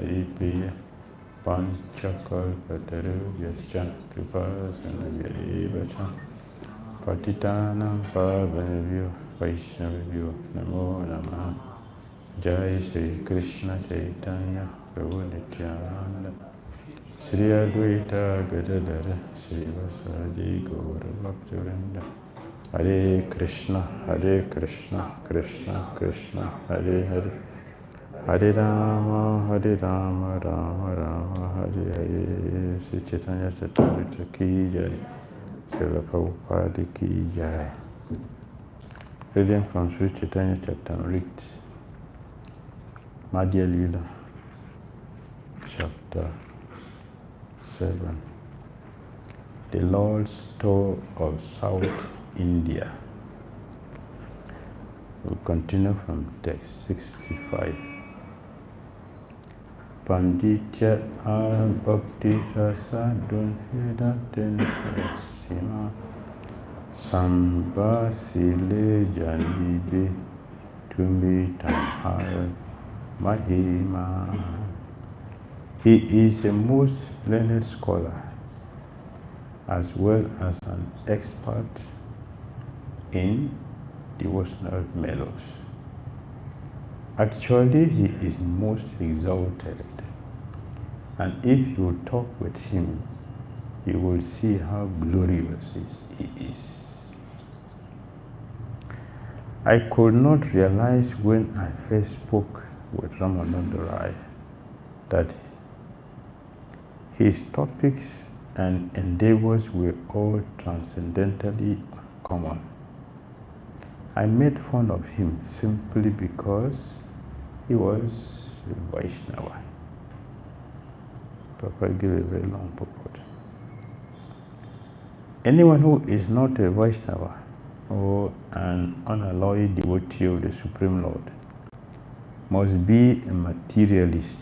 Haripriya Panchakalpatarubhyascha Kripasanavyaevacha Patitanam Pavanavyo Vaishnavyo Namo Namaha. Jai Sri Krishna Caitanya Prabhu Nityananda Sri Advaita Gadadara Sri Vasadi Gaura Bhaktivinoda. Hare Krishna Krishna Krishna Hare Hare, Hare Rama Rama Rama Hare Hare. Sri Caitanya Chaturita Ki Jai, Srila Prabhupada Ki Jai. Reading from Sri Caitanya Charitamrita, Madhya Lila, Chapter 7. The Lord's Tour of South India. We'll continue from text 65. Panditya Bhakti Sasadun Hidatin Sima Sambasile Janibi Tumitamhar Mahima. He is a most learned scholar, as well as an expert in devotional mellows. Actually, he is most exalted, and if you talk with him, you will see how glorious he is. I could not realize when I first spoke with Damodara that his topics and endeavors were all transcendentally common. I made fun of him simply because he was a Vaishnava. Papa gave a very long purport. Anyone who is not a Vaishnava or an unalloyed devotee of the Supreme Lord must be a materialist.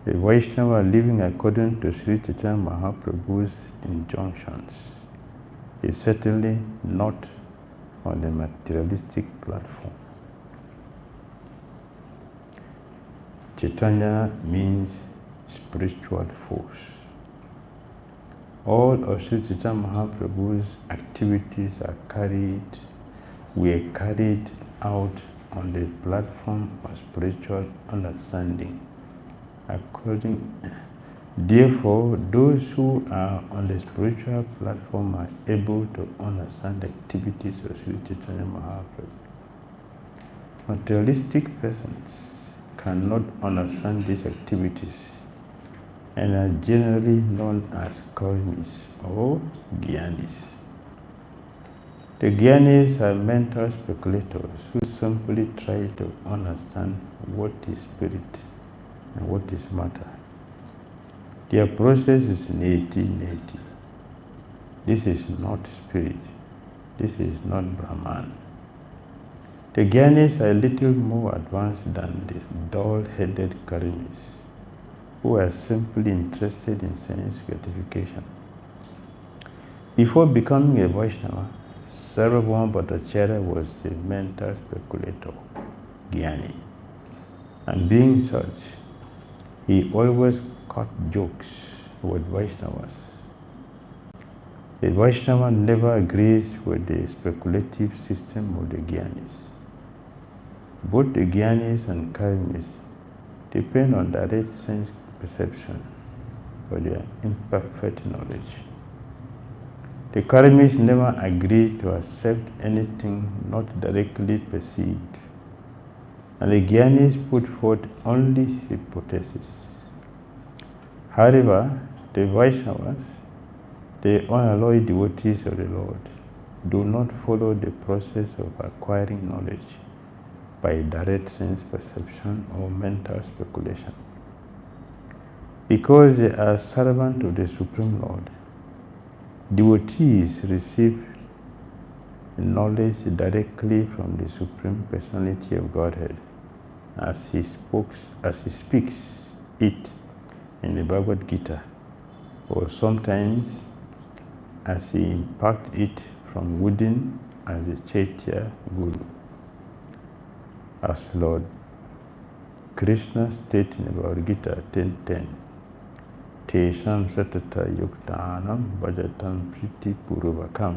A Vaishnava living according to Sri Chaitanya Mahaprabhu's injunctions is certainly not on a materialistic platform. Caitanya means spiritual force. All of Sri Chaitanya Mahaprabhu's activities were carried out on the platform of spiritual understanding. Therefore, those who are on the spiritual platform are able to understand the activities of Sri Chaitanya Mahaprabhu. Materialistic persons cannot understand these activities and are generally known as karmis or gyanis. The gyanis are mental speculators who simply try to understand what is spirit and what is matter. Their process is neti. This is not spirit. This is not Brahman. The Gyanis are a little more advanced than the dull-headed karmis, who are simply interested in sense gratification. Before becoming a Vaishnava, Sarvabhauma Bhattacharya was a mental speculator, Gyani. And being such, he always cut jokes with Vaishnavas. A Vaishnava never agrees with the speculative system of the Gyanis. Both the Gyanis and Karmis depend on direct sense perception for their imperfect knowledge. The Karmis never agree to accept anything not directly perceived, and the Gyanis put forth only hypotheses. However, the Vaishnavas, the unalloyed devotees of the Lord, do not follow the process of acquiring knowledge by direct sense perception or mental speculation. Because they are servants of the Supreme Lord, devotees receive knowledge directly from the Supreme Personality of Godhead as he speaks it in the Bhagavad Gita, or sometimes as he imparts it from within as the Chaitya Guru. As Lord Krishna states in Bhagavad Gita 10:10, Tesham satata yuktanam bhajatam priti purvakam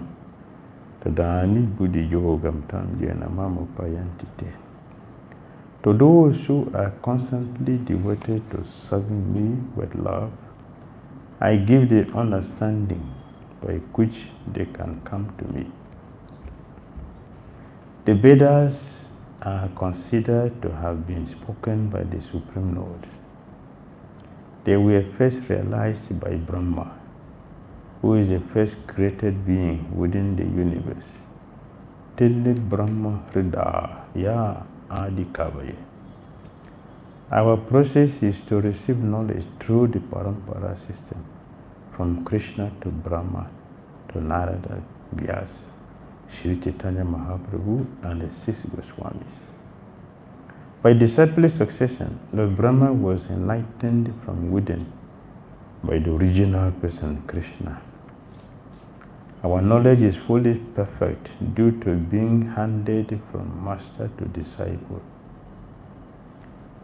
tadani buddhi yogam tam yenamam upayantite. To those who are constantly devoted to serving me with love, I give the understanding by which they can come to me. The Vedas are considered to have been spoken by the Supreme Lord. They were first realized by Brahma, who is the first created being within the universe. Tillit Brahma Hridaya Adi Kavaya. Our process is to receive knowledge through the Parampara system, from Krishna to Brahma to Narada, Vyasa, Sri Caitanya Mahaprabhu, and the 6 Goswamis. By disciple succession, Lord Brahma was enlightened from within by the original person, Krishna. Our knowledge is fully perfect due to being handed from master to disciple.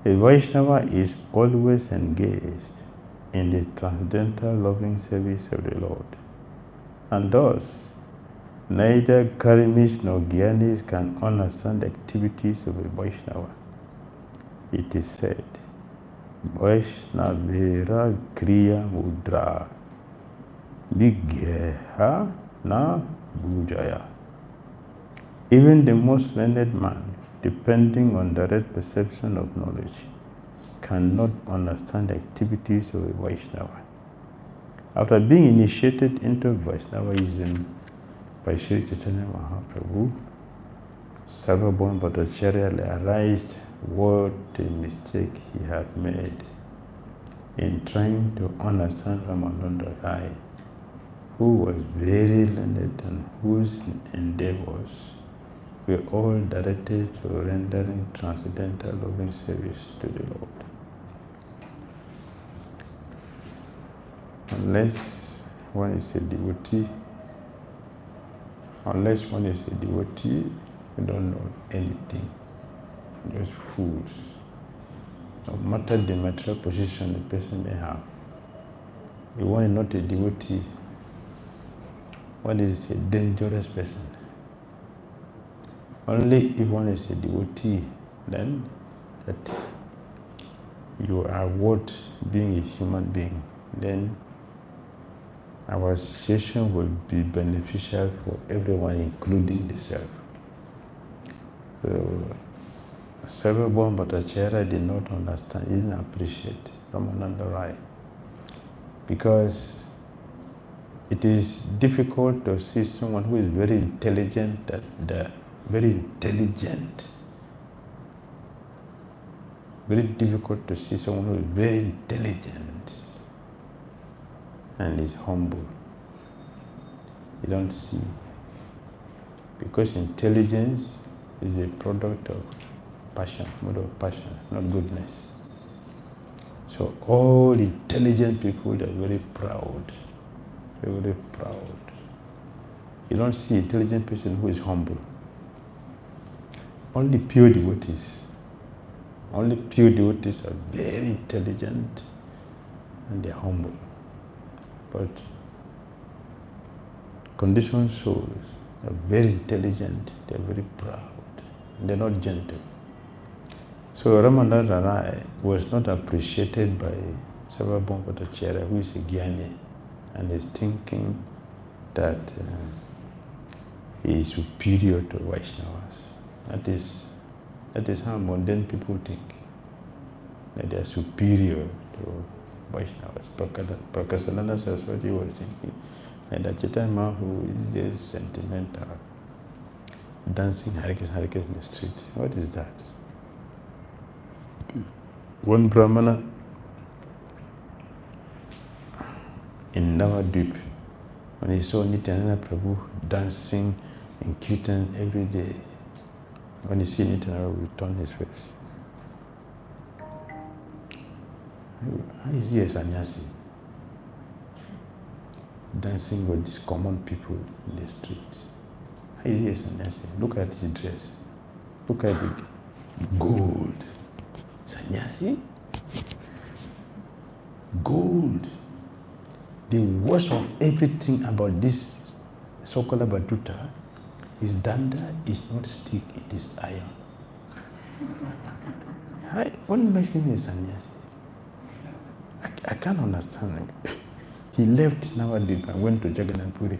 A Vaishnava is always engaged in the transcendental loving service of the Lord, and thus neither Karimis nor Gyanis can understand the activities of a Vaishnava. It is said, Vaishnavera Kriya Mudra Vigyeha Na Bhujaya. Even the most learned man, depending on direct perception of knowledge, cannot understand the activities of a Vaishnava. After being initiated into Vaishnavaism by Sri Caitanya Mahaprabhu, Sarvabhauma Bhattacharya realized what a mistake he had made in trying to understand Ramananda Rai, who was very learned and whose endeavors were all directed to rendering transcendental loving service to the Lord. Unless one is a devotee, you don't know anything. Just fools. No matter the material position the person may have. If one is not a devotee, one is a dangerous person. Only if one is a devotee, then that you are worth being a human being, then our association will be beneficial for everyone, including the self. So, Sarvabhauma Bhattacharya did not understand, he didn't appreciate Ramananda Rai, because it is difficult to see someone who is very intelligent, very difficult to see someone who is very intelligent and is humble. You don't see, because intelligence is a product of passion, mode of passion, not goodness. So all intelligent people are very proud. They're very proud. You don't see an intelligent person who is humble. Only pure devotees. Only pure devotees are very intelligent and they're humble. But conditioned souls are very intelligent, they're very proud, they're not gentle. So Ramananda Rai was not appreciated by Sarvabhauma Bhattacharya, who is a Jnani, and is thinking that he is superior to Vaishnavas. That is how modern people think, that they are superior to Vaishnavas. Prakasananda Saraswati was thinking, and that Chaitanya Mahaprabhu is just sentimental, dancing Hare Krishna in the street. What is that? One Brahmana in Navadvip, when he saw Nityananda Prabhu dancing in Kirtan every day, when he see Nityananda Prabhu, he turned his face. How is he a sannyasi? Dancing with these common people in the street. How is he a sannyasi? Look at his dress. Look at the gold, Sannyasi? Gold. The worst of everything about this so-called Batuta is danda is not stick, it is iron. What makes him a sannyasi? I can't understand. He left Navadip and went to Jagannath Puri.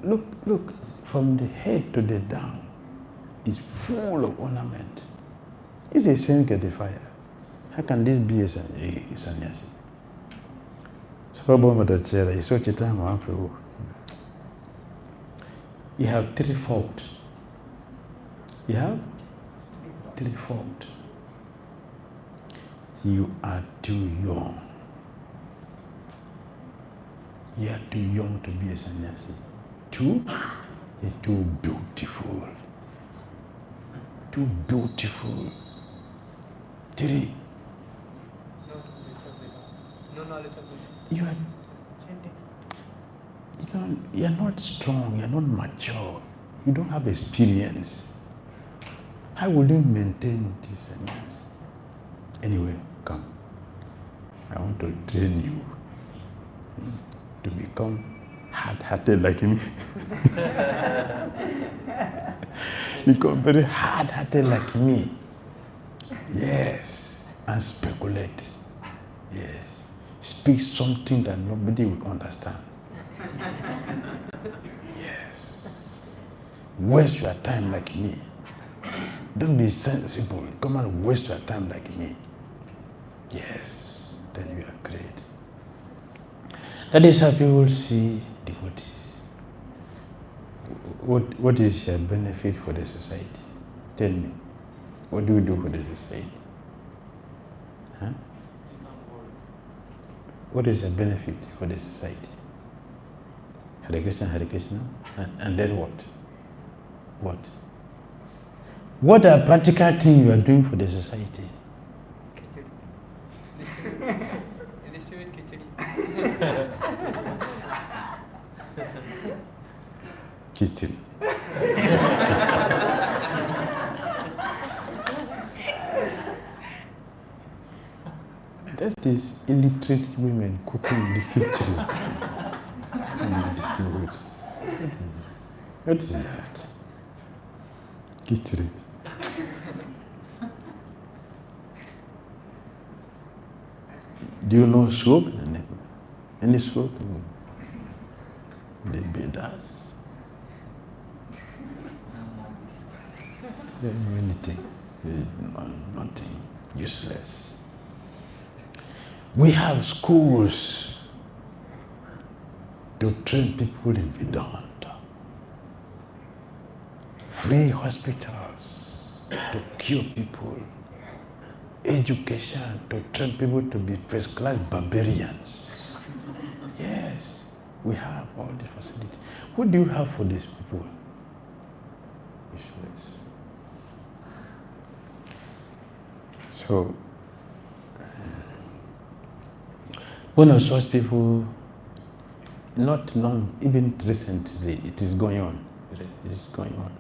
Look, from the head to the down is full of ornament. It's a sanctifier. How can this be a sannyasi? Swami is such a time after. You have threefold. You have threefold. You are too young. You are too young to be a sannyasi. Two, you're too beautiful. Too beautiful. Three, no knowledge of you are not strong, you're not mature, you don't have experience. How will you maintain this sannyas? Anyway, come. I want to train you to become hard-hearted like me. Become very hard-hearted like me. Yes, and speculate. Yes, speak something that nobody will understand. Yes, waste your time like me. Don't be sensible. Come and waste your time like me. Yes, then you are great. That is how people see devotees. What is your benefit for the society? Tell me. What do you do for the society? Huh? What is the benefit for the society? Hare Krishna, and then what? What? What are practical things you are doing for the society? Distribute Kitchen. That is illiterate women cooking in the kitchen. What is that? Kitchen. Do you know soap? Any soap? The Vedas? Anything. Nothing. Useless. We have schools to train people in Vedanta. Free hospitals to cure people. Education to train people to be first-class barbarians. Yes, we have all the facilities. What do you have for these people? Useless. So, one of such people, not long, even recently, it is going on. It is going on.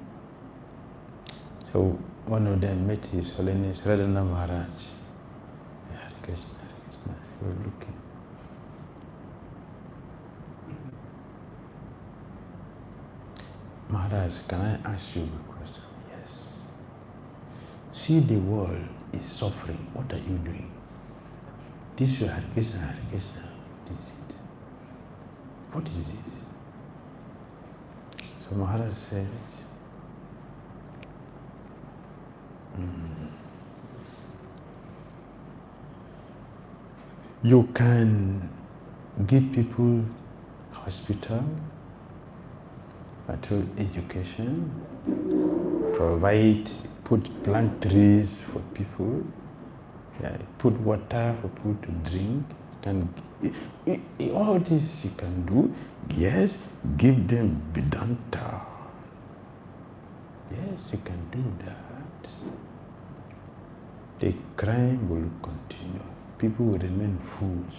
So, one of them met His Holiness Radhana Maharaj. Hare Krishna, we were looking. Maharaj, can I ask you a question? Yes. See, the world is suffering. What are you doing? This is Hare Krishna, Hare Krishna. What is it? What is it? So Maharaj said, you can give people hospital, material education, plant trees for people, put water for people to drink. All this you can do. Yes, give them Vedanta. Yes, you can do that. The crime will continue. People will remain fools.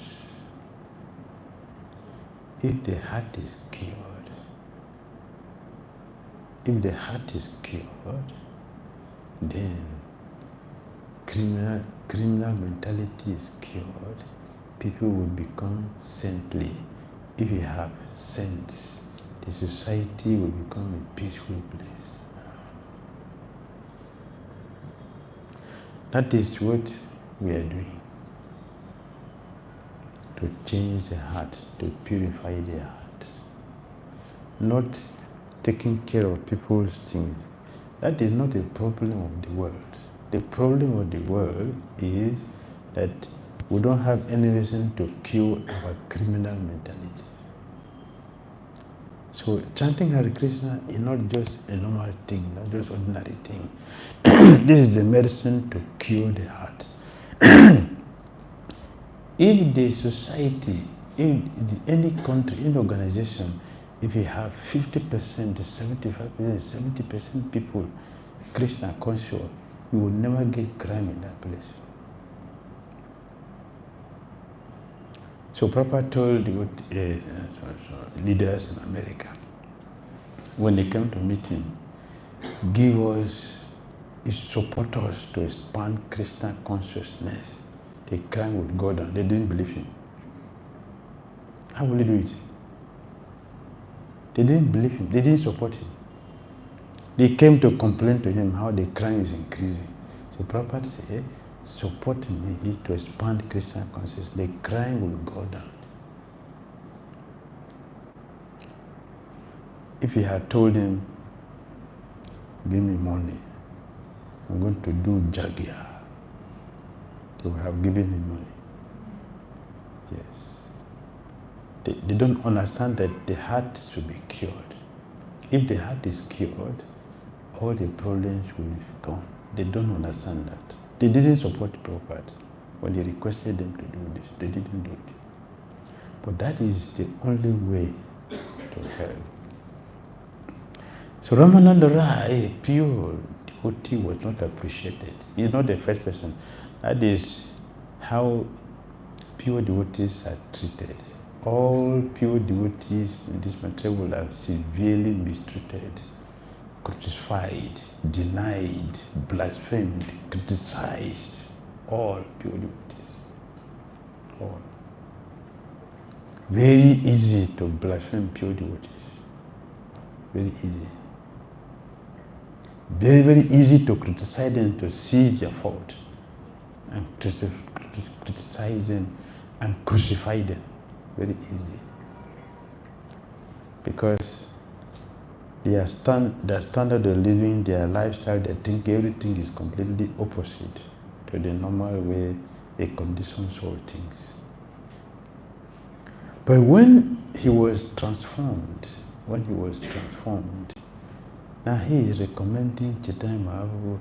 If the heart is cured, then criminal mentality is cured. People will become saintly. If you have saints, the society will become a peaceful place. That is what we are doing. To change the heart, to purify the heart. Not taking care of people's things. That is not a problem of the world. The problem of the world is that we don't have any reason to cure our criminal mentality. So chanting Hare Krishna is not just a normal thing, not just ordinary thing. This is the medicine to cure the heart. If the society, in any country, any organization, if you have 50%, 75%, 70% people Krishna conscious, you will never get crime in that place. So Prabhupada told the leaders in America, when they came to meet him, support us to expand Krishna consciousness. The crime would go down. They didn't believe him. How will he do it? They didn't believe him. They didn't support him. They came to complain to him how the crime is increasing. So Prabhupada said, support me to expand Krishna consciousness. The crime will go down. If he had told him, give me money, I'm going to do jagya, they would have given him money. Yes. They don't understand that the heart should be cured. If the heart is cured, all the problems will be gone. They don't understand that. They didn't support Prabhupada. When he requested them to do this, they didn't do it. But that is the only way to help. So Ramananda Rai, pure devotee, was not appreciated. He's not the first person. That is how pure devotees are treated. All pure devotees in this material world are severely mistreated, crucified, denied, blasphemed, criticized. All pure devotees. All. Very easy to blaspheme pure devotees. Very easy. Very, very easy to criticize them, to see their fault, and criticize them and crucify them. Very easy. Because their standard of living, their lifestyle, they think everything is completely opposite to the normal way a conditioned soul thinks. But when he was transformed, now he is recommending Chaitanya Mahaprabhu,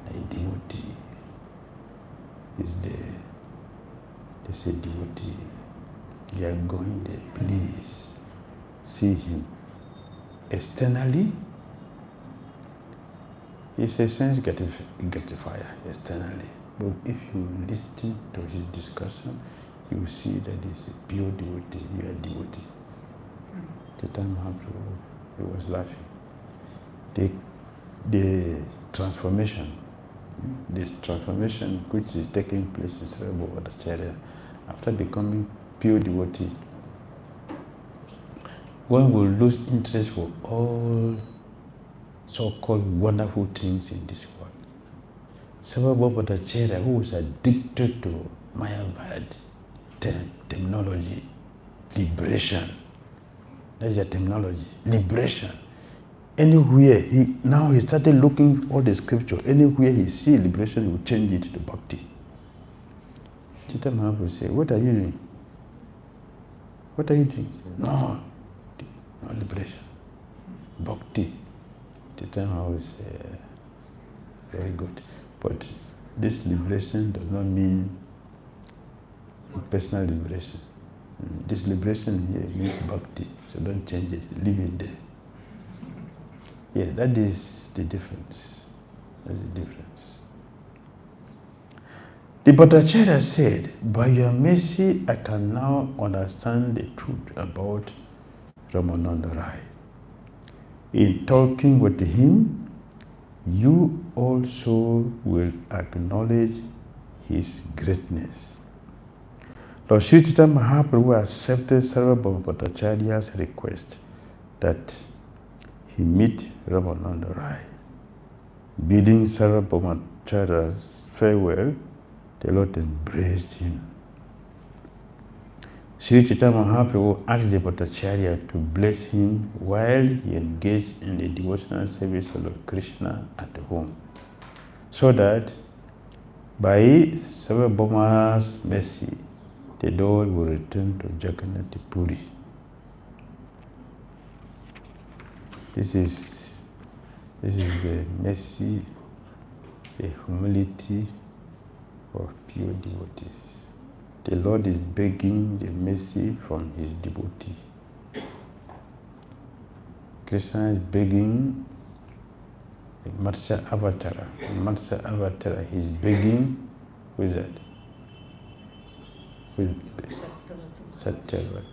a devotee. Is there. They say, devotee, you are going there, please see him. Externally, he's a sense gratifier externally. But if you listen to his discussion, you will see that he's a pure devotee, you are a devotee. Chaitanya Mahaprabhu, he was laughing. The transformation which is taking place in Sarvabhaumacharya after becoming pure devotee, one will lose interest for all so-called wonderful things in this world. Sarvabhaumacharya, who was addicted to Mayavad terminology, liberation, that's the terminology, liberation. Anywhere, he started looking all the scripture. Anywhere he see liberation, he will change it to Bhakti. Chaitanya Mahaprabhu will say, what are you doing? What are you doing? No liberation. Bhakti. Chaitanya Mahaprabhu will say, very good. But this liberation does not mean personal liberation. This liberation here means Bhakti. So don't change it. Leave it there. Yeah, that is the difference. That's the difference. The Bhattacharya said, by your mercy, I can now understand the truth about Ramananda Rai. In talking with him, you all souls will acknowledge his greatness. Lord Sri Chaitanya Mahaprabhu accepted Sarvabhauma Bhattacharya's request that he meet Ramananda Rai. Bidding Sarvabhauma Bhattacharya farewell, the Lord embraced him. Sri Chaitanya Mahaprabhu asked the Bhattacharya to bless him while he engaged in the devotional service of Lord Krishna at home, so that by Sarvabhauma's mercy, the Lord will return to Jagannath Puri. This is the mercy, the humility of pure devotees. The Lord is begging the mercy from his devotee. Krishna is begging the Matsya Avatara. In Matsya Avatara, he is begging, who is that? Satyavata.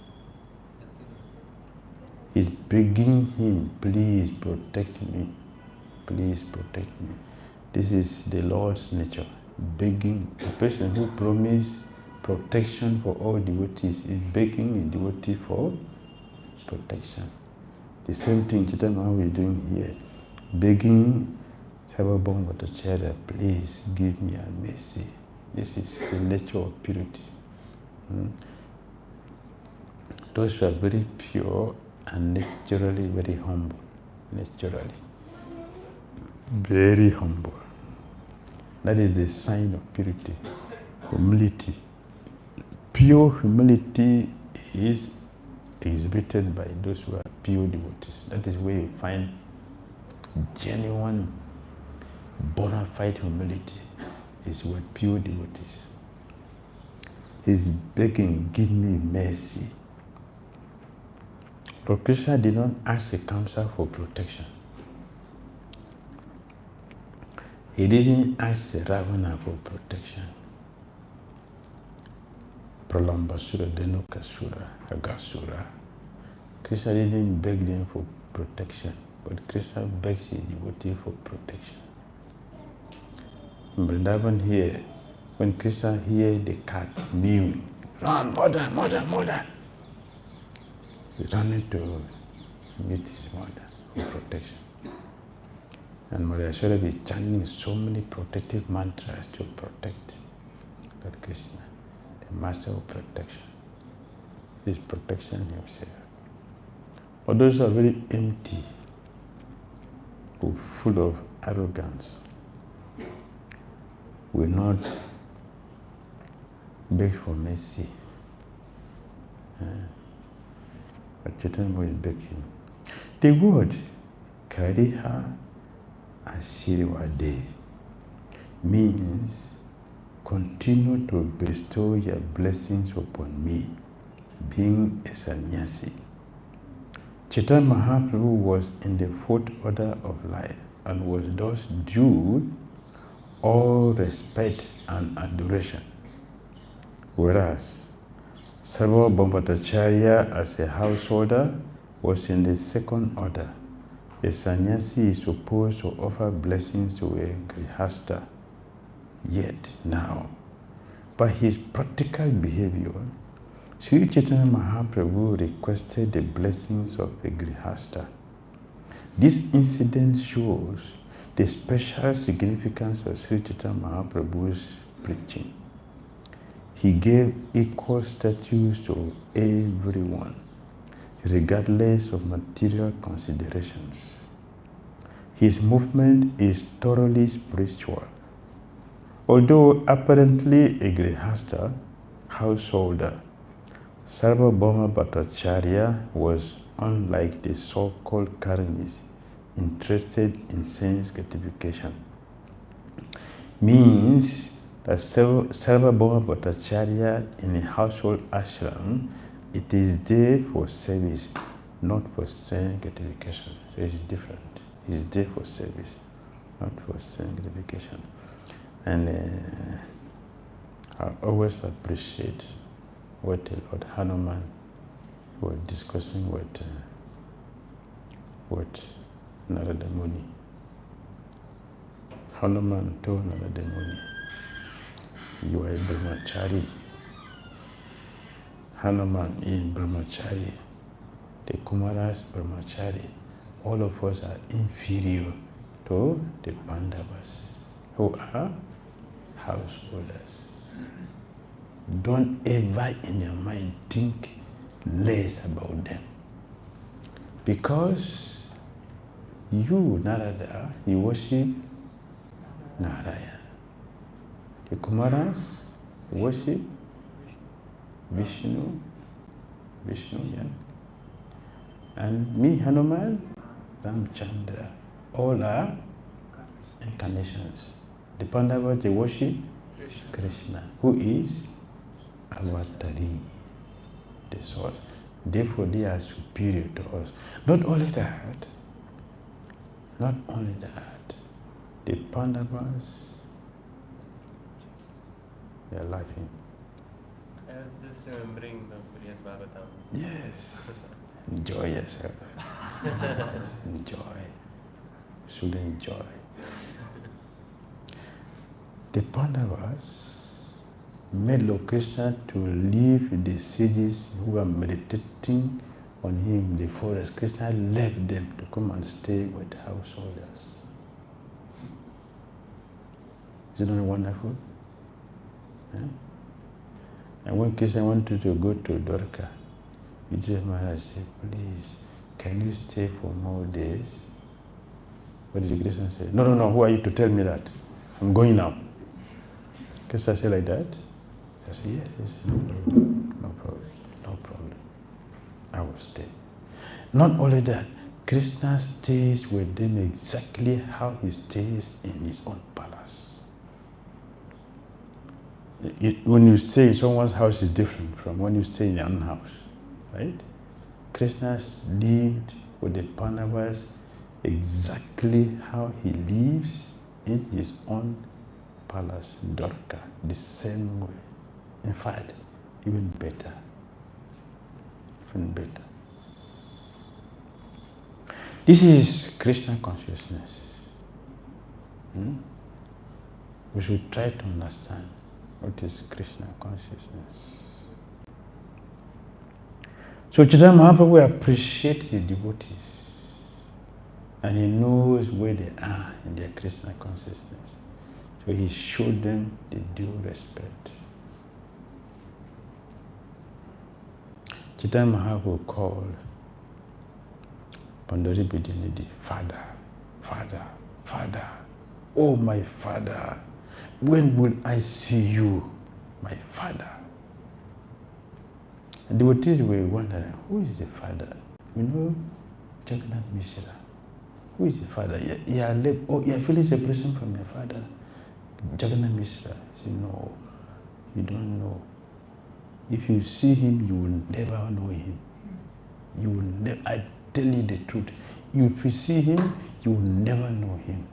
He's begging him, please protect me. Please protect me. This is the Lord's nature. Begging. The person who promised protection for all devotees is begging a devotee for protection. The same thing Chaitanya Mahaprabhu is doing here. Begging Sarvabhauma Bhattacharya, please give me a mercy. This is the nature of purity. Those who are very pure and naturally very humble. Naturally. Very humble. That is the sign of purity. Humility. Pure humility is exhibited by those who are pure devotees. That is where you find genuine, bona fide humility. Is with pure devotees. He's begging, give me mercy. Lord Krishna did not ask the Kamsa for protection. He didn't ask the Ravana for protection. Pralambasura, Dhenukasura, Agasura. Krishna didn't beg them for protection, but Krishna begs the devotee for protection. In Vrindavan here, when Krishna hears the cat mewing, run, mother, mother, mother. He ran to meet his mother for protection. And Mother Yashoda is chanting so many protective mantras to protect Lord Krishna, the master of protection. His protection himself. But those are very empty, full of arrogance, will not beg for mercy. But Chaitanya is begging. The word Kariha Asirvade means continue to bestow your blessings upon me, being a sannyasi. Chaitanya Mahaprabhu was in the fourth order of life and was thus due all respect and adoration. Whereas Sarvabhauma Bhattacharya as a householder was in the second order. A sannyasi is supposed to offer blessings to a grihastha. Yet now, by his practical behavior, Sri Chaitanya Mahaprabhu requested the blessings of a grihastha. This incident shows the special significance of Sri Chaitanya Mahaprabhu's preaching. He gave equal status to everyone, regardless of material considerations. His movement is thoroughly spiritual. Although apparently a grihastha, householder, Sarvabhauma Bhattacharya was, unlike the so-called karmis, interested in sense gratification. Means that Sarvabhauma Bhattacharya in a household ashram, it is there for service, not for sense gratification. So it's different. It's there for service, not for sense gratification. And I always appreciate what Lord Hanuman was discussing with Narada Muni. Hanuman told another Muni, you are a brahmachari. Hanuman is brahmachari. The Kumaras brahmachari. All of us are inferior to the Pandavas, who are householders. Don't ever in your mind think less about them. Because you, Narada, you worship Narayana. The Kumaras worship Vishnu, yeah. And me, Hanuman, Ramchandra, all are incarnations. The Pandavas, they worship Krishna, who is Avatari, the source. Therefore, they are superior to us. Not only that, the Pandavas, they are laughing. I was just remembering the previous Bhagavatam. Yes. Enjoy yourself. Enjoy. Should enjoy. The Pandavas made Lord Krishna to leave the sages who were meditating on him in the forest. Krishna left them to come and stay with householders. Isn't that wonderful? Yeah? And when Krishna wanted to go to Dwarka, Vijay Maharaj said, please, can you stay for more days? What did Krishna say? No, who are you to tell me that? I'm going now. Krishna said like that? I said, yes, no problem. I will stay. Not only that, Krishna stays with them exactly how he stays in his own palace. When you stay in someone's house, it's different from when you stay in your own house, right? Krishna lived with the Pandavas exactly how he lives in his own palace, Dwarka, the same way. In fact, even better. This is Krishna consciousness. We should try to understand what is Krishna consciousness. So Chaitanya Mahaprabhu appreciates his devotees, and he knows where they are in their Krishna consciousness. So he showed them the due respect. Chaitanya Mahaprabhu called Pandari Bidyanidhi, Father, oh my Father, when will I see you, my Father? And the devotees were wondering, who is the Father? You know, Jagannath Mishra. Who is the Father? You are feeling separation from your Father. Jagannath Mishra said, no, you don't know. If you see him, you will never know him. You will never, I tell you the truth. If you see him, you will never know him.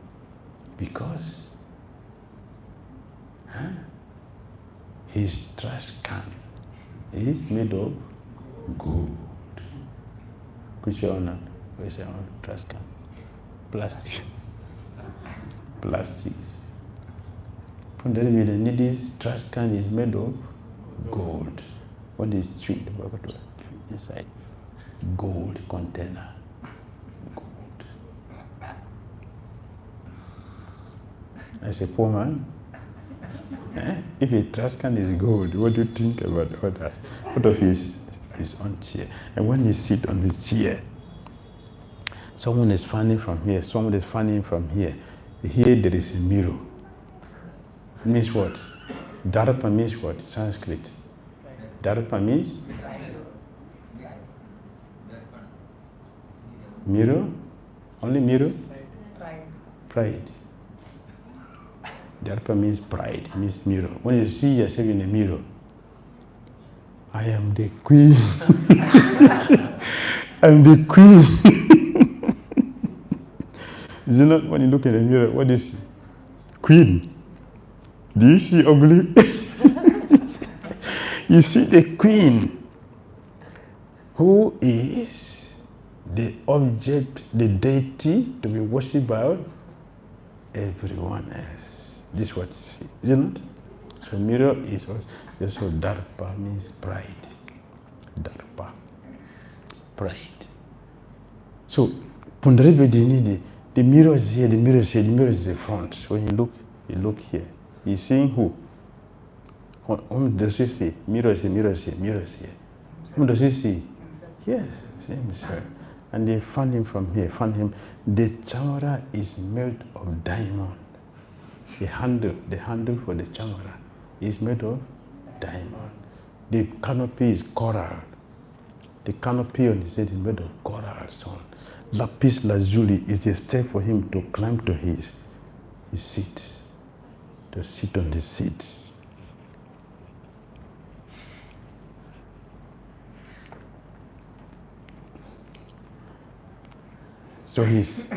Because his trash can is made of gold. Which one? Where's your trash can? Plastic. Plastics. Pandari Vidyanidhi's trash can is made of gold. What is sweet about it? Inside? Gold container. Gold. As a poor man, if a trash can is gold, what do you think about others? What of his own chair? And when you sit on the chair, someone is fanning from here, someone is fanning from here. Here there is a mirror. It means what? Darpa means what? Sanskrit. Darpa means? Mirror? Only mirror? Pride. Darpa means pride, means mirror. When you see yourself in a mirror, I am the queen. I'm the queen. Is it not when you look in the mirror, what is it? Queen? Do you see ugly? You see the queen, who is the object, the deity to be worshipped by everyone else. This is what you see, isn't it? So mirror is also darpa means pride. Darpa, pride. So Pundaribhedini, the mirror is here, the mirror is here, the mirror is the front. So when you look here. He's seeing who? Whom does he see? Mirror is here, mirror is here, mirror is here. Whom does he see? Yes, see himself. And they found him from here, found him. The chamara is made of diamond. The handle for the chamara is made of diamond. The canopy is coral. The canopy on his head is made of coral stone. Lapis lazuli is the step for him to climb to his seat, to sit on the seat. So he's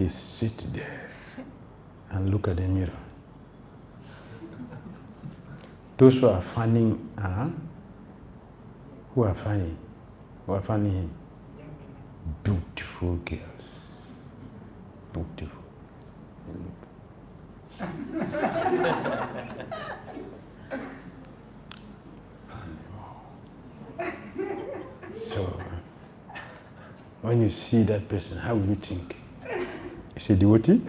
sit there and look at the mirror. Those who are fanning, who are fanning him? Beautiful girls. Beautiful. So, when you see that person, how will you think? Is he devotee?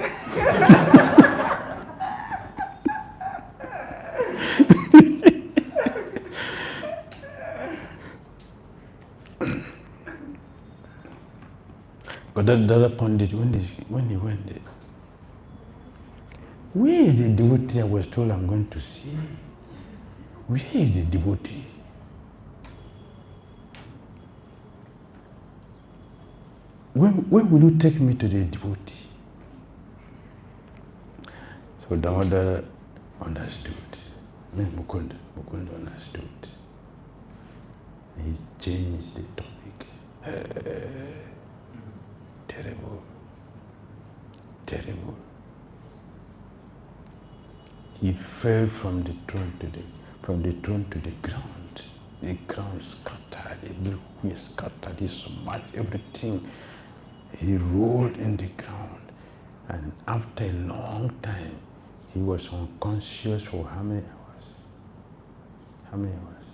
But that other pundit, when he went there, where is the devotee I was told I'm going to see? Where is the devotee? When will you take me to the devotee? So Damodara understood. Mukunda understood. He changed the topic. Terrible. Terrible. He fell from the throne to the ground. The ground scattered, everywhere scattered, he smashed everything. He rolled in the ground. And after a long time, he was unconscious for how many hours? How many hours?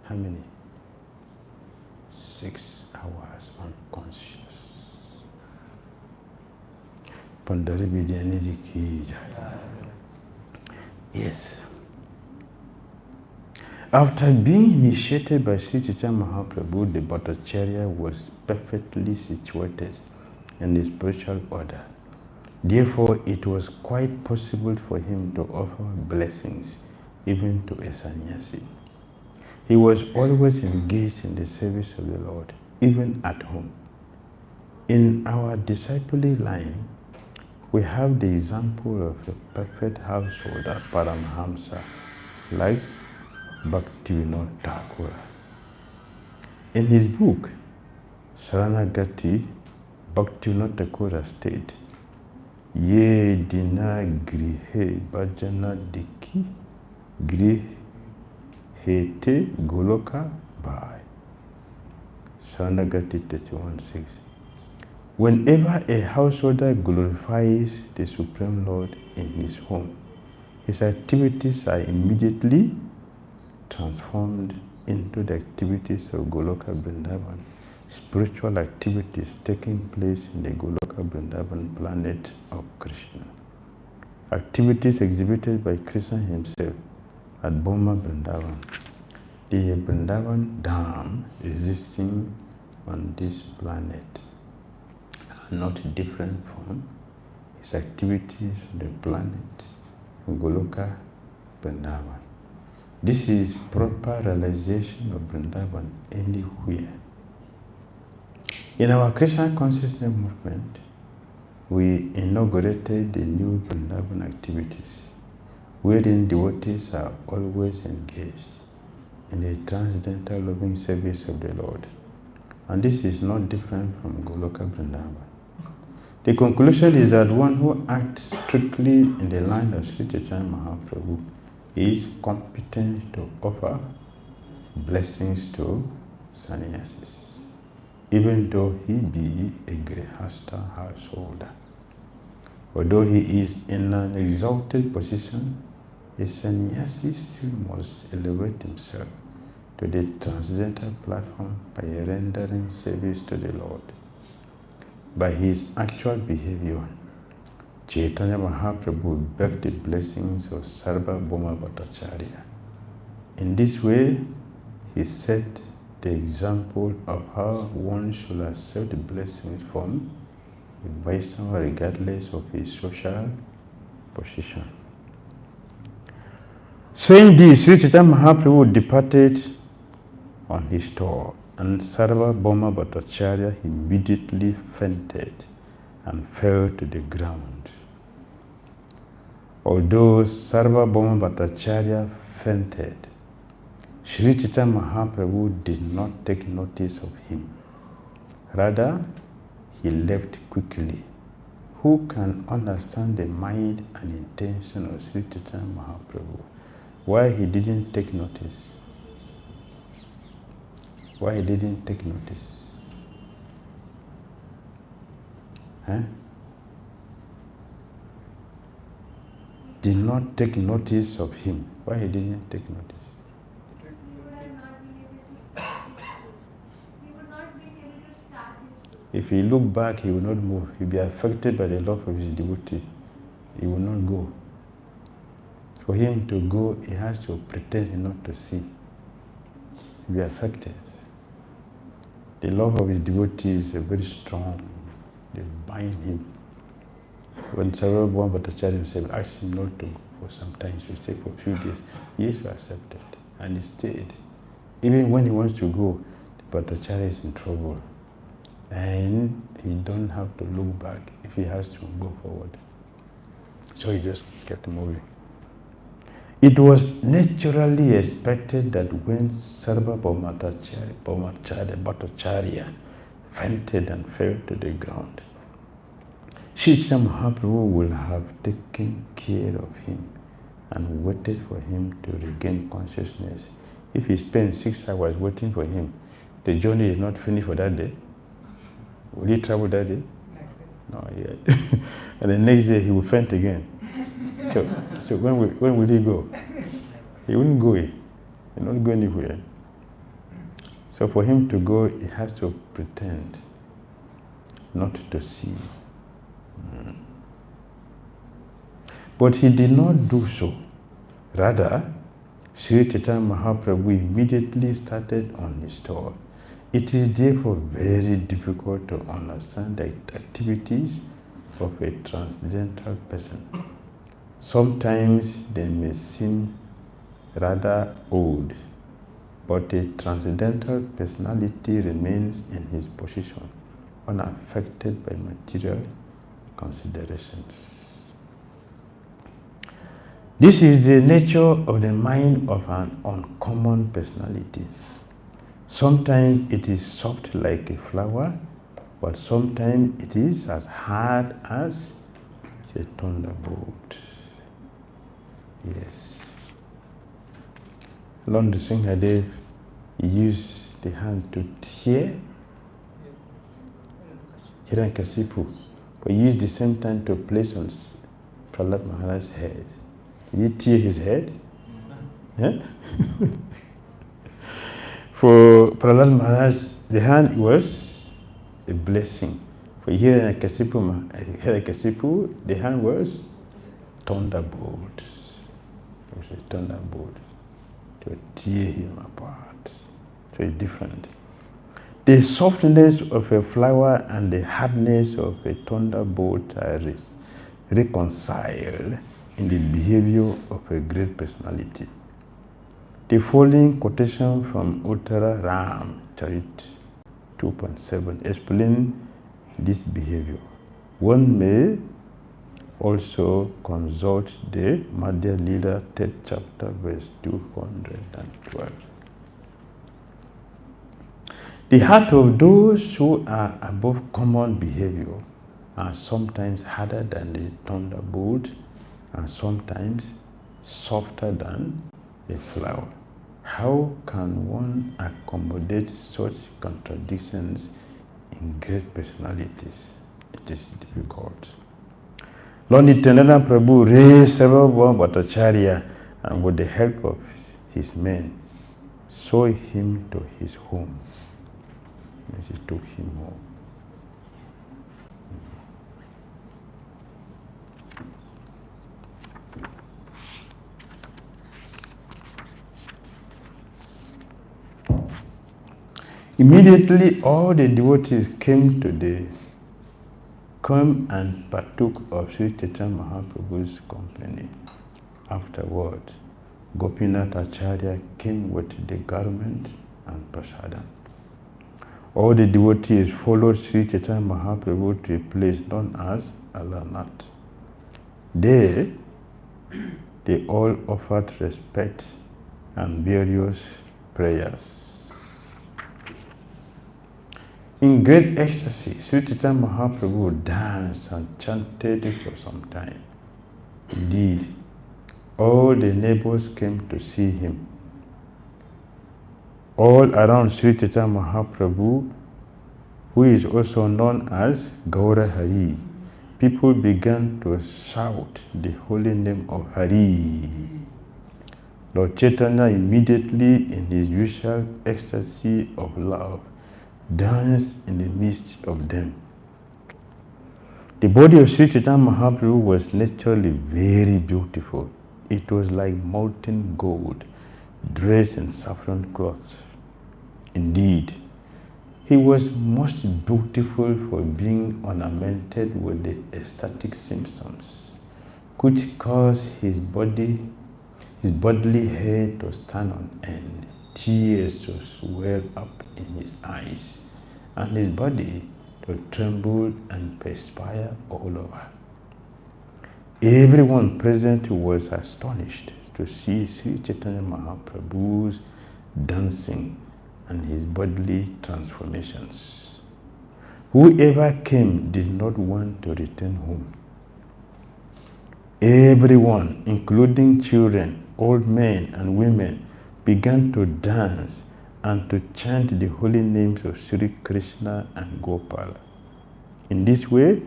How many? 6 hours unconscious. Pundaribhedini ki jai. Yes. After being initiated by Sri Chaitanya Mahaprabhu, the Bhattacharya was perfectly situated in the spiritual order. Therefore, it was quite possible for him to offer blessings even to a sannyasi. He was always engaged in the service of the Lord, even at home. In our disciple line, we have the example of a perfect householder, Paramhamsa, like Bhakti Thakur. In his book, Saranagati, Bhakti Thakur stated, Ye dina grihe bhajana diki grihete goloka bhai. Saranagati 31:6. Whenever a householder glorifies the Supreme Lord in his home, his activities are immediately transformed into the activities of Goloka Vrindavan, spiritual activities taking place in the Goloka Vrindavan planet of Krishna. Activities exhibited by Krishna himself at Boma Vrindavan, the Vrindavan Dham existing on this planet, are not different from his activities on the planet of Goloka Vrindavan. This is proper realization of Vrindavan anywhere. In our Krishna consciousness movement, we inaugurated the new Vrindavan activities, wherein devotees are always engaged in the transcendental loving service of the Lord. And this is not different from Goloka Vrindavan. The conclusion is that one who acts strictly in the line of Sri Chaitanya Mahaprabhu is competent to offer blessings to sannyasis. even though he be a grihastha householder. Although he is in an exalted position, a sannyasi still must elevate himself to the transcendental platform by rendering service to the Lord. By his actual behavior, Caitanya Mahaprabhu begged the blessings of Sarvabhauma Bhattacharya. In this way, he set the example of how one should accept blessings from a Vaishnava regardless of his social position. Saying this, Sri Chaitanya Mahaprabhu departed on his tour, and Sarvabhauma Bhattacharya immediately fainted and fell to the ground. Although Sarvabhauma Bhattacharya fainted, Sri Chaitanya Mahaprabhu did not take notice of him. Rather, he left quickly. Who can understand the mind and intention of Sri Chaitanya Mahaprabhu? Why he didn't take notice? Why he didn't take notice? Did not take notice of him. Why he didn't take notice? If he look back, he will not move. He will be affected by the love of his devotee. He will not go. For him to go, he has to pretend not to see. He will be affected. The love of his devotee is very strong. They bind him. When Sarvabhauma Bhattacharya himself asked him not to go for some time, he stayed for a few days. He used to accept it, and he stayed. Even when he wants to go, the Bhattacharya is in trouble. And he don't have to look back if he has to go forward. So he just kept moving. It was naturally expected that when Sarvabhauma Bhattacharya fainted and fell to the ground, Sri Chaitanya Mahaprabhu will have taken care of him and waited for him to regain consciousness. If he spent 6 hours waiting for him, the journey is not finished for that day. Will he travel that day? No, yet. And the next day he will faint again. So when will he go? He wouldn't go. He will not go anywhere. So for him to go, he has to pretend not to see. But he did not do so. Rather, Sri Chaitanya Mahaprabhu immediately started on his tour. It is therefore very difficult to understand the activities of a transcendental person. Sometimes they may seem rather odd, but a transcendental personality remains in his position, unaffected by material considerations. This is the nature of the mind of an uncommon personality. Sometimes it is soft like a flower, but sometimes it is as hard as a thunderbolt. Yes. Lord Singhadev used the hand to tear Hiranyakasipu, but he used the same time to place on Prahlad Maharaj's head. Did he tear his head? Yeah? For Prahlad Maharaj, the hand was a blessing. For Hiranyakasipu, the hand was thunderbolt. It was a thunderbolt to tear him apart. So it's different. The softness of a flower and the hardness of a thunderbolt are reconciled in the behavior of a great personality. The following quotation from Uttara Ram Charit 2.7 explains this behavior. One may also consult the Madhya Lila 3rd chapter verse 212. The heart of those who are above common behavior are sometimes harder than the thunderbolt and sometimes softer than a flower. How can one accommodate such contradictions in great personalities, it is difficult. Lord Nityananda Prabhu raised several born Bhattacharya and with the help of his men, saw him to his home. And she took him home. Immediately all the devotees came and partook of Sri Chaitanya Mahaprabhu's company. Afterward, Gopinath Acharya came with the garment and prasadam. All the devotees followed Sri Chaitanya Mahaprabhu to a place known as Alanath. There, they all offered respect and various prayers. In great ecstasy, Sri Chaitanya Mahaprabhu danced and chanted for some time. Indeed, all the neighbors came to see him. All around Sri Chaitanya Mahaprabhu, who is also known as Gaura Hari, people began to shout the holy name of Hari. Lord Chaitanya immediately, in his usual ecstasy of love, danced in the midst of them. The body of Sri Chaitanya Mahaprabhu was naturally very beautiful. It was like molten gold, dressed in saffron cloth. Indeed, he was most beautiful for being ornamented with the ecstatic symptoms, which caused his bodily hair to stand on end, tears to swell up in his eyes, and his body to tremble and perspire all over. Everyone present was astonished to see Sri Chaitanya Mahaprabhu's dancing and his bodily transformations. Whoever came did not want to return home. Everyone, including children, old men and women, began to dance and to chant the holy names of Sri Krishna and Gopala. In this way,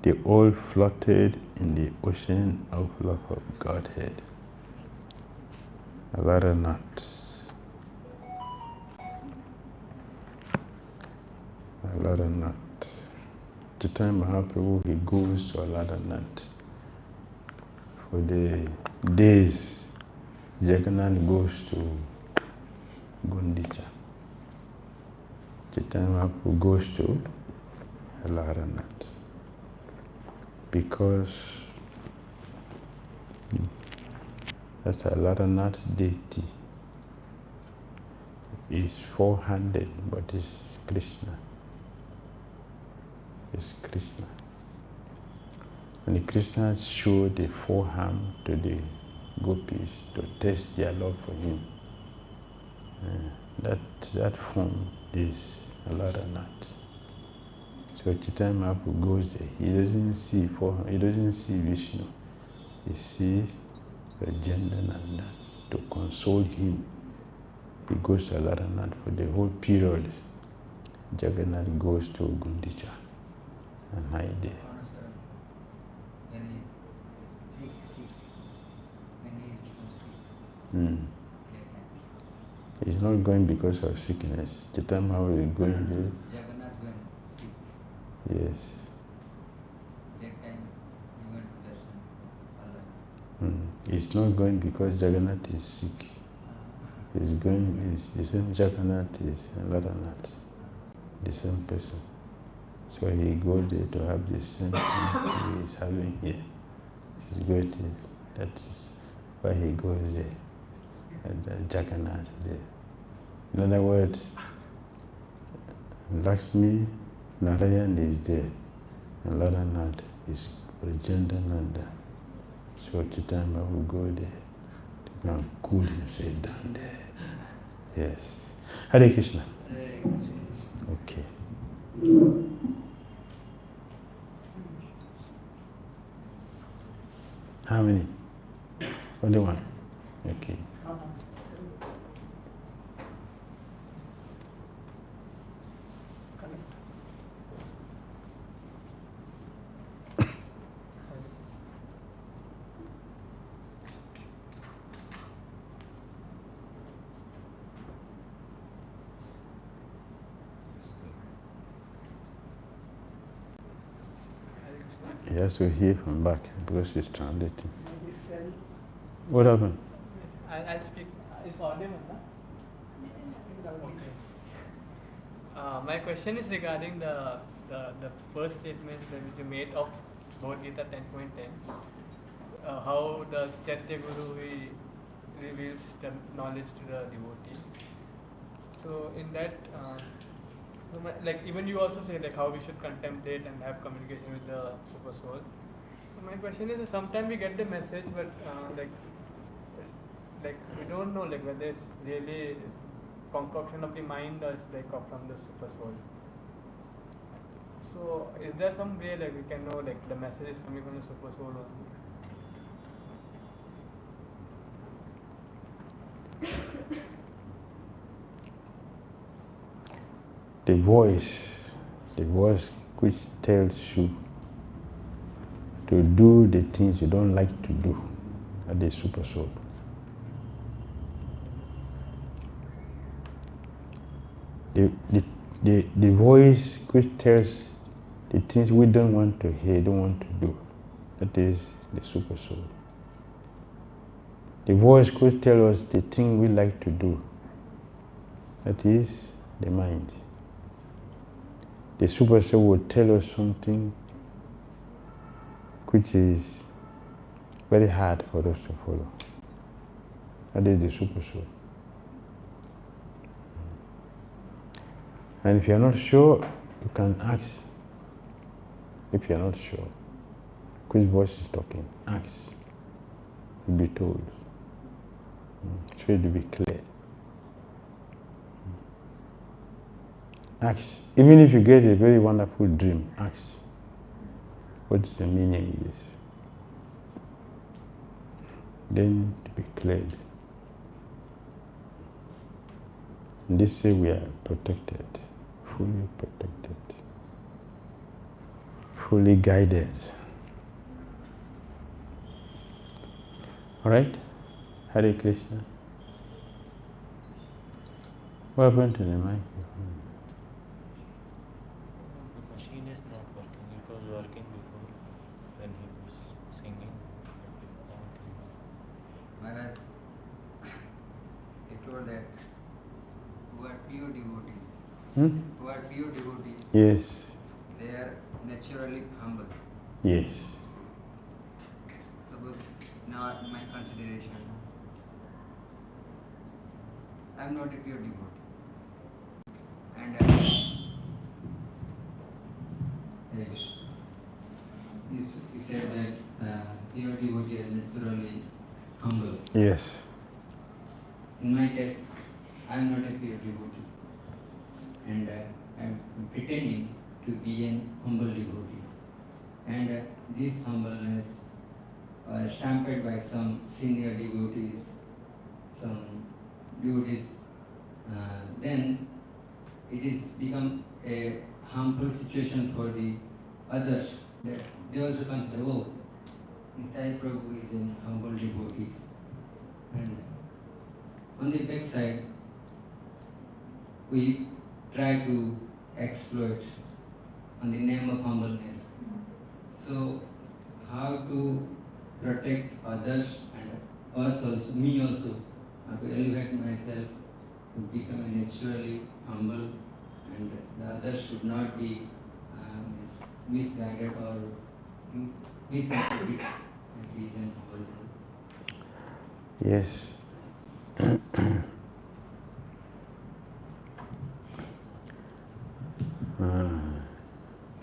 they all floated in the ocean of love of Godhead. Alaranath. Alaranath. Chaitanya Mahaprabhu, he goes to Alaranath. For the days, Jagannath goes to Gundicha. Chaitanya Mahaprabhu goes to Alaranath. Because that's Alaranath deity. It's four-handed, but it's Krishna. It's Krishna. And the Krishnas show the forearm to the gopis to test their love for him. That form is Alaranath. So Chaitanya Mahaprabhu goes there. He doesn't see forearm, he doesn't see Vishnu. He sees Rajandananda. To console him, he goes to Alaranath for the whole period. Jagannath goes to Gundicha and hide there. He's not going because of sickness. Chaitanya Mahaprabhu is going there. Jagannath went sick. Yes. That time he went to darshan Allah. He's not going because Jagannath is sick. He's going, the same Jagannath is Alaranath, the same person. So he goes there to have the same thing he is having here. He's going to, that's why he goes there. And Jagannath there. In other words, Lakshmi Narayan is there, and Alaranath is Rajandananda. So Chaitanya will go there to go and cool himself down there. Yes. Hare Krishna. Okay. How many? Only one. Okay. has to hear from back because he's translating. What happened? I'll speak. It's audible, na? Okay. My question is regarding the first statement that you made of Bhagavad Gita 10.10. How the Chaitya Guru he reveals the knowledge to the devotee. So in that, like even you also say like how we should contemplate and have communication with the super soul. So my question is, sometimes we get the message, but it's, like we don't know like whether it's really concoction of the mind or it's like from the super soul. So is there some way like we can know like the message is coming from the super soul only? The voice which tells you to do the things you don't like to do, are the super soul. The voice which tells the things we don't want to hear, don't want to do, that is the super soul. The voice which tells us the thing we like to do, that is the mind. The super soul will tell us something which is very hard for us to follow. That is the super soul. And if you are not sure, you can ask. If you are not sure, which voice is talking, ask. You'll be told. So it will be clear. Ask. Even if you get a very wonderful dream, ask. What is the meaning of this? Then to be cleared. In this way we are protected, fully protected, fully guided. Alright? Hare Krishna. What happened to the microphone? The machine is not working. It was working before when he was singing. Maharaj, he told that who are few devotees, who are few devotees, Yes. they are naturally humble. Yes. Suppose now in my consideration, I am not a pure devotee, and you said that pure devotee are naturally humble. Yes. In my case, I am not a pure devotee, and I am pretending to be an humble devotee. And this humbleness stamped by some senior devotees, then it is become a harmful situation for the others. That they also consider, oh, Nitai Prabhu is an humble devotee. And on the back side, we try to exploit on the name of humbleness. So, how to protect others and us also, me also, how to elevate myself to become naturally humble, and the others should not be misguided or misinterpreted as he is an humble. Yes.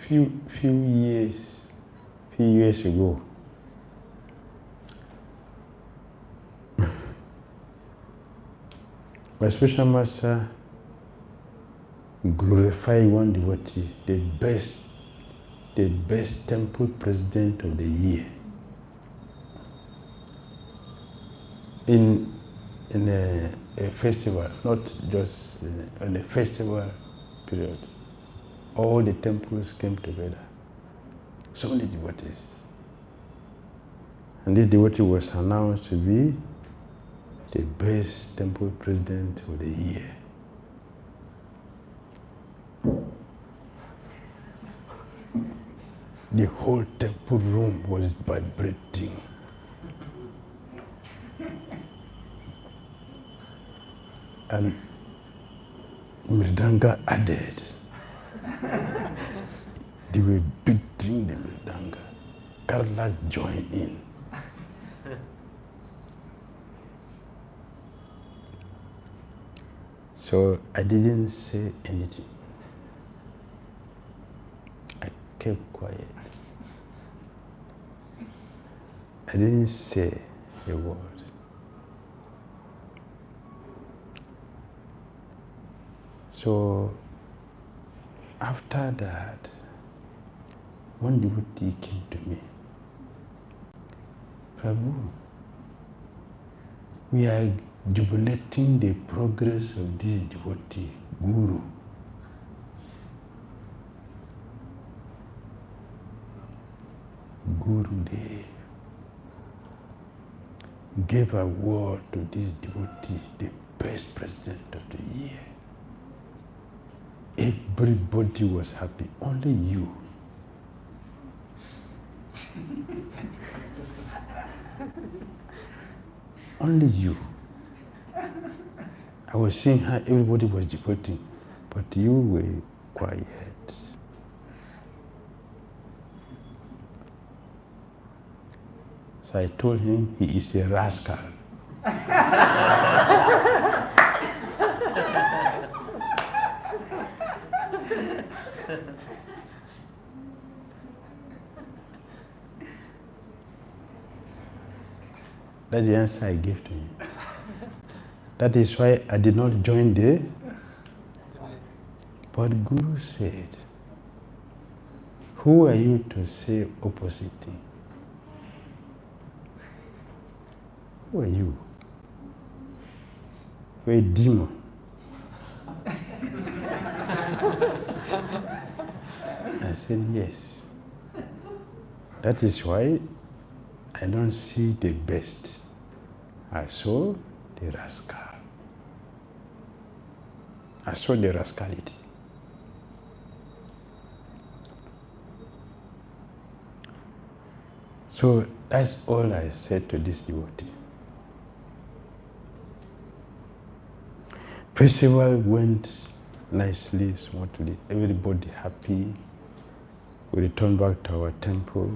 Few years ago, my special master glorified one devotee, the best temple president of the year. In a festival, not just in a festival period. All the temples came together. So many devotees. And this devotee was announced to be the best temple president of the year. The whole temple room was vibrating. And Mridanga added. They were beating the Mridanga. Kerala joined in. So I didn't say anything. I kept quiet. I didn't say a word. So after that, one devotee came to me. Prabhu, we are jubilating the progress of this devotee, Guru. Gurudev gave a award to this devotee, the best president of the year. Everybody was happy, only you. Only you. I was seeing how everybody was devoting, but you were quiet. So I told him he is a rascal. That's the answer I gave to him. That is why I did not join the. But Guru said, who are you to say opposite thing? Who are you? You're a demon. I said, yes. That is why I don't see the best. I saw the rascal. I saw the rascality. So that's all I said to this devotee. Festival went nicely, smoothly, everybody happy. We returned back to our temple.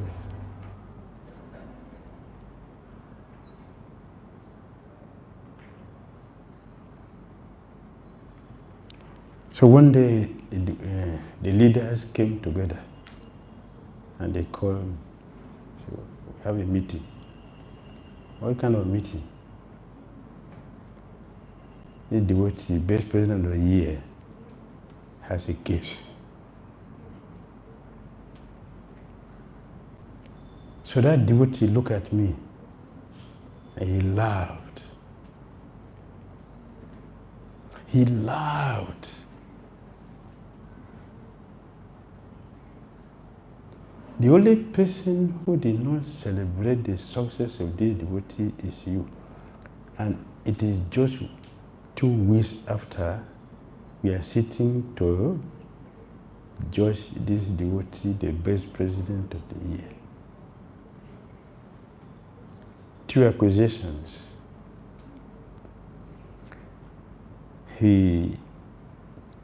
So one day, the leaders came together and they called me. So we have a meeting. What kind of meeting? The devotee, best president of the year, has a case. So that devotee looked at me and he laughed. He laughed. The only person who did not celebrate the success of this devotee is you. And it is just 2 weeks after we are sitting to judge this devotee the best president of the year. 2 accusations. He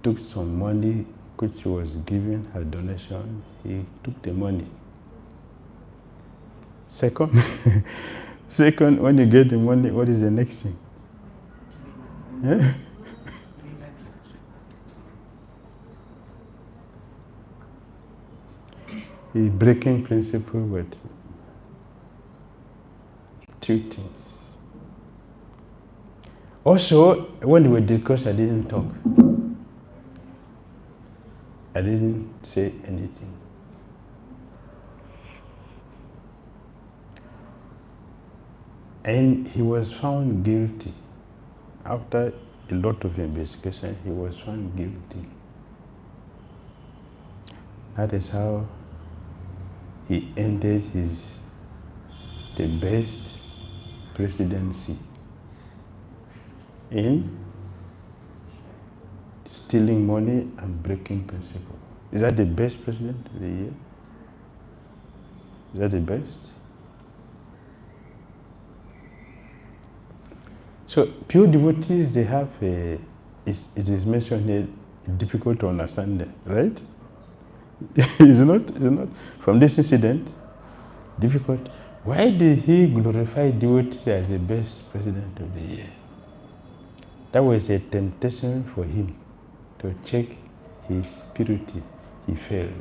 took some money which was given as donation. He took the money. Second, when you get the money, what is the next thing? Yeah? He's breaking principle with 2 things. Also, when we were discussing, I didn't talk. I didn't say anything. And he was found guilty. After a lot of investigation, he was found guilty. That is how he ended the best presidency in stealing money and breaking principle. Is that the best president of the year? Is that the best? So pure devotees, they have it is mentioned here, difficult to understand them, right? Is it not? Is it not? From this incident, difficult. Why did he glorify devotee as the best president of the year? That was a temptation for him to check his purity. He failed.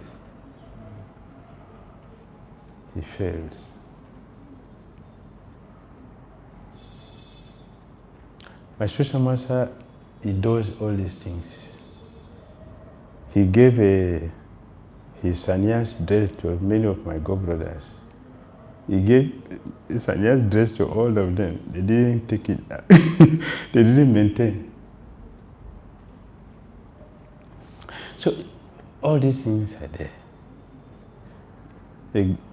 He failed. My spiritual master, he does all these things. He gave his sannyas dress to many of my godbrothers. He gave his sannyas dress to all of them. They didn't take it. They didn't maintain. So all these things are there.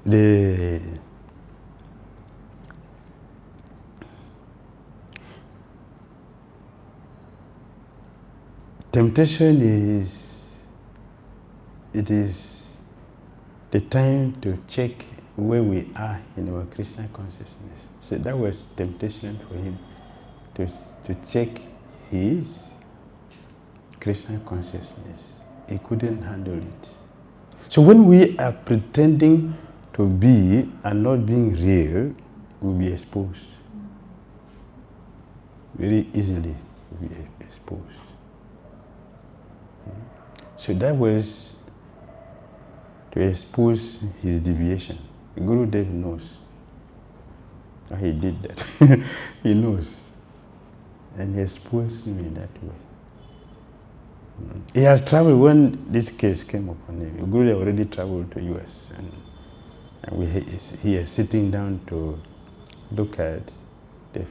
The temptation is the time to check where we are in our Krishna consciousness. So that was temptation for him to check his Krishna consciousness. He couldn't handle it. So when we are pretending to be and not being real, we'll be exposed. Very easily we'll be exposed. So that was to expose his deviation. Guru Dev knows how he did that. He knows. And he exposed me in that way. He has traveled when this case came upon him. Guru Dev already traveled to US and he is sitting down to look at the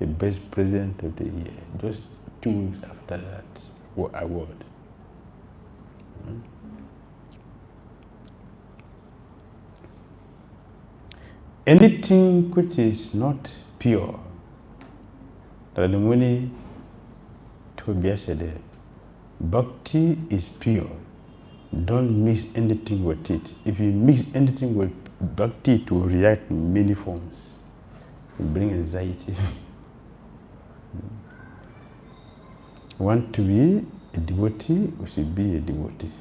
best president of the year. Just 2 weeks after that award. Anything which is not pure, Radhamuni told yesterday, Bhakti is pure. Don't mix anything with it. If you mix anything with Bhakti, it will react in many forms. It will bring anxiety. Want to be a devotee, we should be a devotee.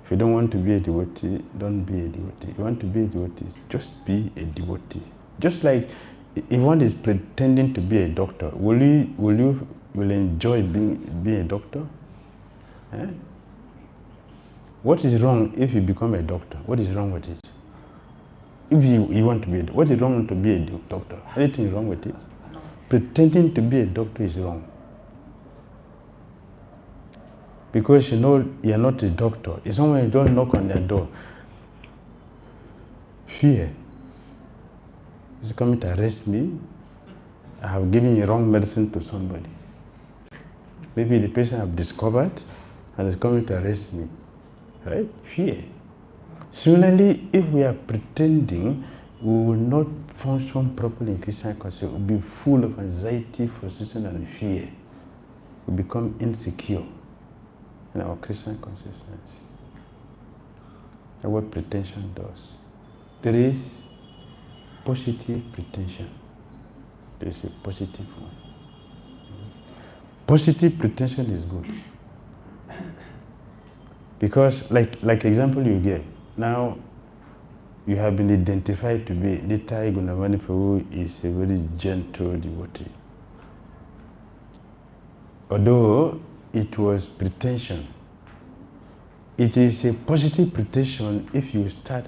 If you don't want to be a devotee, don't be a devotee. If you want to be a devotee, just be a devotee. Just like if one is pretending to be a doctor, will you enjoy being a doctor? Eh? What is wrong if you become a doctor? What is wrong with it? If you want to be what is wrong to be a doctor? Anything wrong with it? Pretending to be a doctor is wrong. Because you know you're not a doctor. If someone don't knock on their door, fear. Is coming to arrest me? I have given a wrong medicine to somebody. Maybe the person have discovered and is coming to arrest me. Right? Fear. Similarly, if we are pretending, we will not function properly in Krishna consciousness. We will be full of anxiety, frustration, and fear. We become insecure in our Krishna consciousness. That's what pretension does. There is positive pretension. There is a positive one. Positive pretension is good. Because like example you gave, now you have been identified to be Nitai Gunavani Prabhu is a very gentle devotee. Although it was pretension, it is a positive pretension if you start,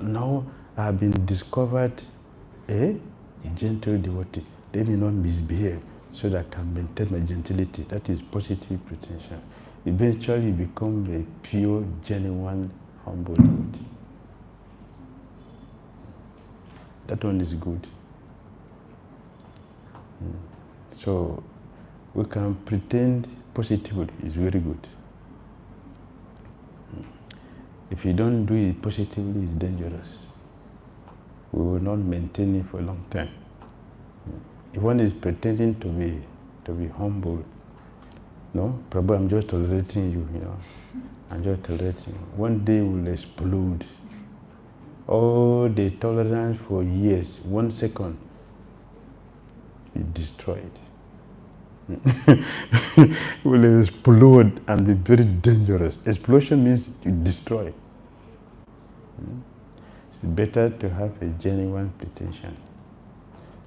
now I have been discovered a gentle devotee. Let me not misbehave so that I can maintain my gentility. That is positive pretension. Eventually you become a pure, genuine, humble devotee. That one is good. So we can pretend positively, it's very good. If you don't do it positively, it's dangerous. We will not maintain it for a long time. If one is pretending to be humble, No, Prabhu, I'm just tolerating you, you know. I'm just tolerating you. One day will explode. All the tolerance for years, 1 second, be destroyed. Will explode and be very dangerous. Explosion means you destroy. It's better to have a genuine pretension.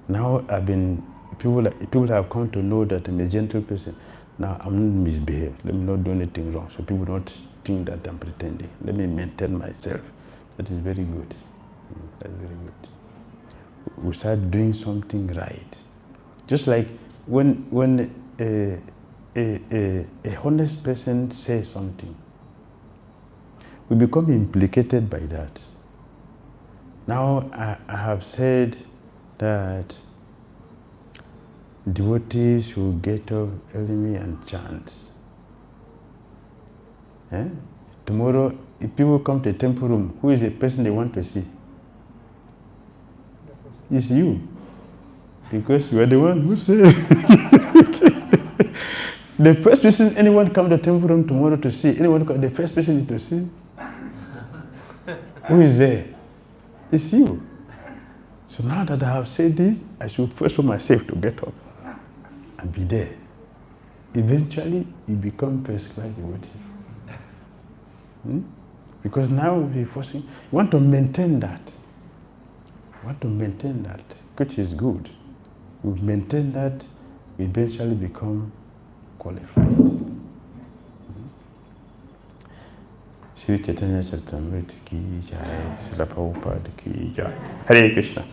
Now people have come to know that I'm a gentle person. Now I'm not misbehaved. Let me not do anything wrong, so people don't think that I'm pretending. Let me maintain myself. That is very good. That's very good. We start doing something right. Just like when a honest person says something, we become implicated by that. Now I have said that devotees should get up early and chant. Tomorrow, if people come to a temple room, who is the person they want to see? It's you. Because you are the one who said. The first person anyone come to the temple room tomorrow to see, the first person is to see. Who is there? It's you. So now that I have said this, I should first for myself to get up and be there. Eventually, you become first-class devotee. Because now we're forcing. You want to maintain that. Which is good. We maintain that, we eventually become qualified. Shri Caitanya Charitamrita ki jai, Srila Prabhupada ki jai. Hare Krishna.